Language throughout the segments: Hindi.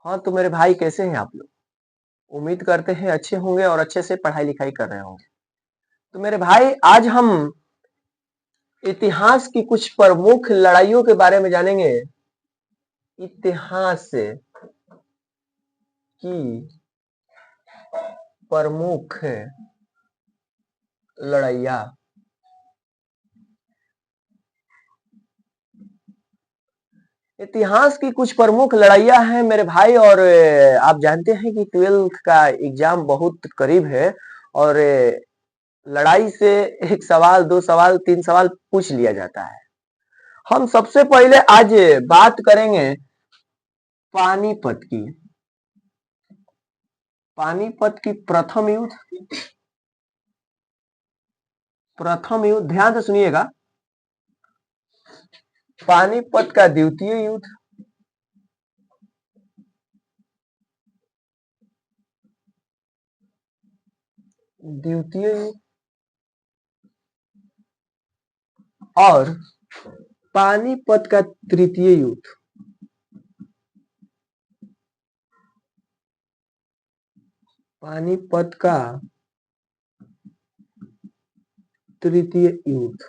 हाँ तो मेरे भाई कैसे हैं आप लोग। उम्मीद करते हैं अच्छे होंगे और अच्छे से पढ़ाई लिखाई कर रहे होंगे। तो मेरे भाई आज हम इतिहास की कुछ प्रमुख लड़ाइयों के बारे में जानेंगे। इतिहास की प्रमुख लड़ाइयाँ। इतिहास की कुछ प्रमुख लड़ाइयाँ हैं मेरे भाई। और आप जानते हैं कि 12th का एग्जाम बहुत करीब है और लड़ाई से एक सवाल, दो सवाल, तीन सवाल पूछ लिया जाता है। हम सबसे पहले आज बात करेंगे पानीपत की। पानीपत की प्रथम युद्ध ध्यान से सुनिएगा। पानीपत का द्वितीय युद्ध, द्वितीय युद्ध और पानीपत का तृतीय युद्ध। पानीपत का तृतीय युद्ध।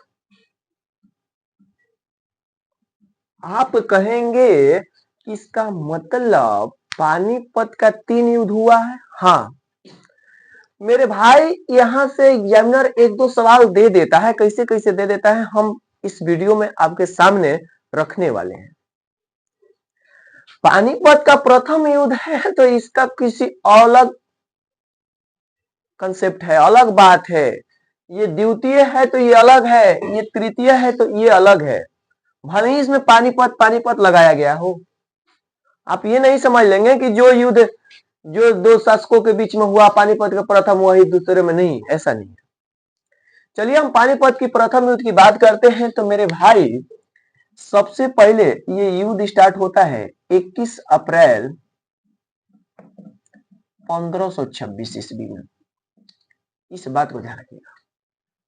आप कहेंगे कि इसका मतलब पानीपत का 3 युद्ध हुआ है। हाँ मेरे भाई, यहाँ से एग्जामिनर एक दो सवाल दे देता है। कैसे कैसे दे देता है हम इस वीडियो में आपके सामने रखने वाले हैं। पानीपत का प्रथम युद्ध है तो इसका किसी अलग कंसेप्ट है, अलग बात है। ये द्वितीय है तो ये अलग है, ये तृतीय है तो ये अलग है। भले ही इसमें पानीपत पानीपत लगाया गया हो, आप ये नहीं समझ लेंगे कि जो युद्ध जो दो शासकों के बीच में हुआ पानीपत का प्रथम, वही दूसरे में नहीं, ऐसा नहीं। चलिए हम पानीपत की प्रथम युद्ध की बात करते हैं। तो मेरे भाई सबसे पहले ये युद्ध स्टार्ट होता है 21 अप्रैल 1526 ईस्वी में। इस बात को ध्यान रखिएगा।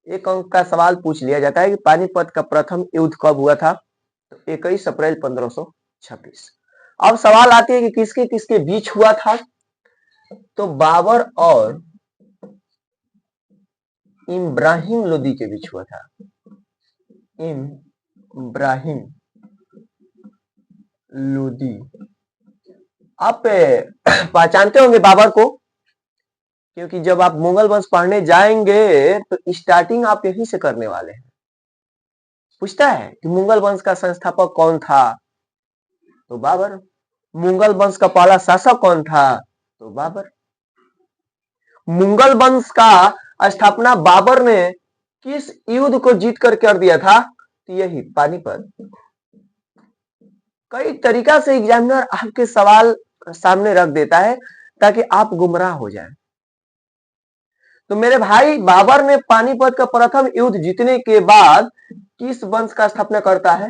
एक अंक का सवाल पूछ लिया जाता है कि पानीपत का प्रथम युद्ध कब हुआ था। तो 21 अप्रैल 1526। अब सवाल आती है कि किसके किसके बीच हुआ था। तो बाबर और इब्राहिम लोदी के बीच हुआ था। इब्राहिम लोदी। आप पहचानते होंगे बाबर को, क्योंकि जब आप मुगल वंश पढ़ने जाएंगे तो स्टार्टिंग आप यहीं से करने वाले हैं। पूछता है कि मुगल वंश का संस्थापक कौन था, तो बाबर। मुगल वंश का पहला शासक कौन था, तो बाबर। मुगल वंश का स्थापना बाबर ने किस युद्ध को जीत कर दिया था, तो यही पानीपत। कई तरीका से एग्जामिनर आपके सवाल सामने रख देता है ताकि आप गुमराह हो जाएं। तो मेरे भाई बाबर ने पानीपत का प्रथम युद्ध जीतने के बाद किस वंश का स्थापना करता है,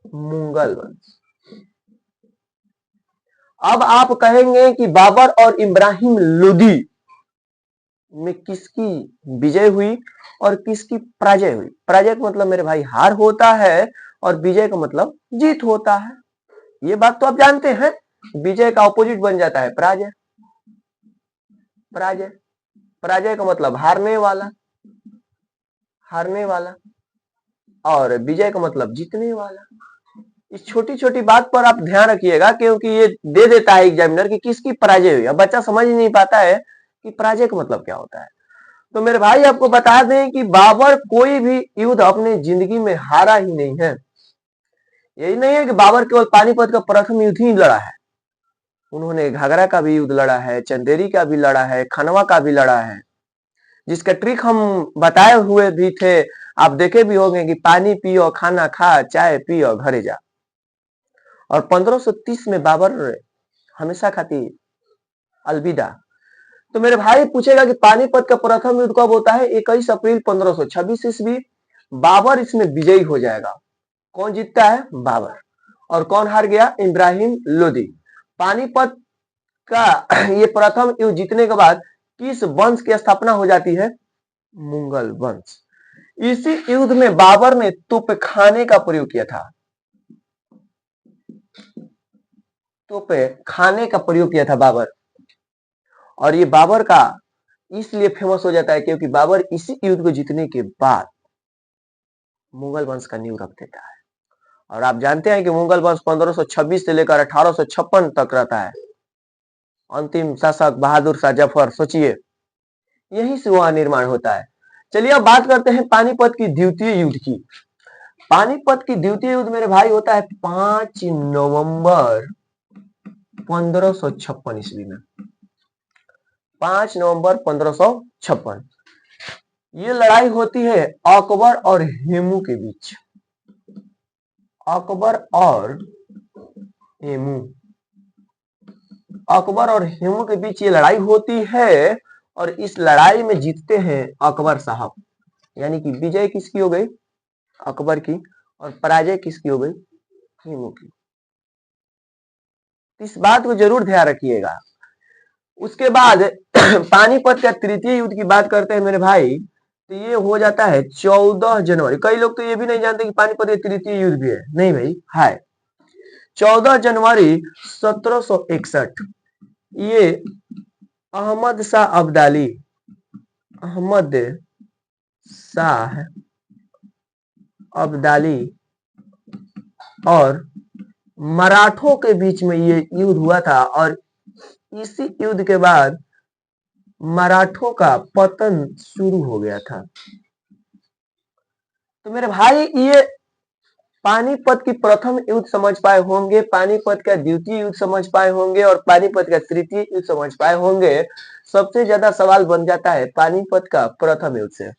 मुगल वंश। अब आप कहेंगे कि बाबर और इब्राहिम लोदी में किसकी विजय हुई और किसकी पराजय हुई। पराजय का मतलब मेरे भाई हार होता है और विजय का मतलब जीत होता है। ये बात तो आप जानते हैं। विजय का ऑपोजिट बन जाता है पराजय। पराजय पराजय का मतलब हारने वाला, हारने वाला, और विजय का मतलब जीतने वाला। इस छोटी छोटी बात पर आप ध्यान रखिएगा, क्योंकि ये दे देता है एग्जामिनर कि किसकी पराजय हुई। अब बच्चा समझ ही नहीं पाता है कि पराजय का मतलब क्या होता है। तो मेरे भाई आपको बता दें कि बाबर कोई भी युद्ध अपने जिंदगी में हारा ही नहीं है। यही नहीं है कि बाबर केवल पानीपत का प्रथम युद्ध ही लड़ा है। उन्होंने घाघरा का भी युद्ध लड़ा है, चंदेरी का भी लड़ा है, खनवा का भी लड़ा है, जिसका ट्रिक हम बताए हुए भी थे। आप देखे भी होंगे कि पानी पियो खाना खा, चाय पियो घरे जा। और 1530 में बाबर हमेशा खातिर अलविदा। तो मेरे भाई पूछेगा कि पानीपत का प्रथम युद्ध कब होता है, 21 अप्रैल 1526 ईस्वी। बाबर इसमें विजयी हो जाएगा। कौन जीतता है, बाबर। और कौन हार गया, इब्राहिम लोदी। पानीपत का ये प्रथम युद्ध जीतने के बाद किस वंश की स्थापना हो जाती है, मुगल वंश। इसी युद्ध में बाबर ने तोपखाने का प्रयोग किया था। तोपे खाने का प्रयोग किया था बाबर। और ये बाबर का इसलिए फेमस हो जाता है क्योंकि बाबर इसी युद्ध को जीतने के बाद मुगल वंश का नींव रख देता है। और आप जानते हैं कि मुगल वंश 1526 से लेकर 1856 तक रहता है। अंतिम शासक बहादुर शाह जफर, सोचिए यहीं से वहां निर्माण होता है। चलिए अब बात करते हैं पानीपत की द्वितीय युद्ध की। पानीपत की द्वितीय युद्ध मेरे भाई होता है 5 नवंबर 1556 ईस्वी में। 5 नवंबर 1556 ये लड़ाई होती है अकबर और हेमू के बीच। अकबर और हेमू, अकबर और हेमू के बीच ये लड़ाई होती है और इस लड़ाई में जीतते हैं अकबर साहब। यानी कि विजय किसकी हो गई? अकबर की, और पराजय किसकी हो गई? हेमू की। इस बात को जरूर ध्यान रखिएगा। उसके बाद पानीपत का तृतीय युद्ध की बात करते हैं मेरे भाई, तो ये हो जाता है 14 जनवरी। कई लोग तो ये भी नहीं जानते कि पानीपत का तृतीय युद्ध भी है। नहीं भाई, है 14 जनवरी 1761। ये अहमद शाह अब्दाली, अहमद शाह अब्दाली और मराठों के बीच में ये युद्ध हुआ था। और इसी युद्ध के बाद मराठों का पतन शुरू हो गया था। तो मेरे भाई ये पानीपत की प्रथम युद्ध समझ पाए होंगे, पानीपत का द्वितीय युद्ध समझ पाए होंगे और पानीपत का तृतीय युद्ध समझ पाए होंगे। सबसे ज्यादा सवाल बन जाता है पानीपत का प्रथम युद्ध से।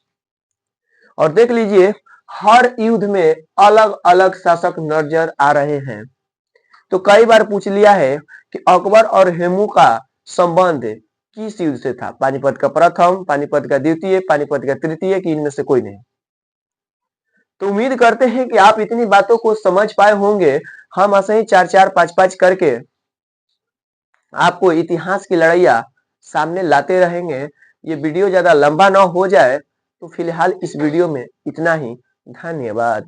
और देख लीजिए हर युद्ध में अलग अलग शासक नजर आ रहे हैं। तो कई बार पूछ लिया है कि अकबर और हेमू का संबंध किस युद्ध से था? पानीपत का प्रथम, पानीपत का द्वितीय, पानीपत का तृतीय, कि इनमें से कोई नहीं? तो उम्मीद करते हैं कि आप इतनी बातों को समझ पाए होंगे। हम ऐसे ही 4-4, 5-5 करके आपको इतिहास की लड़ाइयां सामने लाते रहेंगे। ये वीडियो ज्यादा लंबा ना हो जाए तो फिलहाल इस वीडियो में इतना ही। धन्यवाद।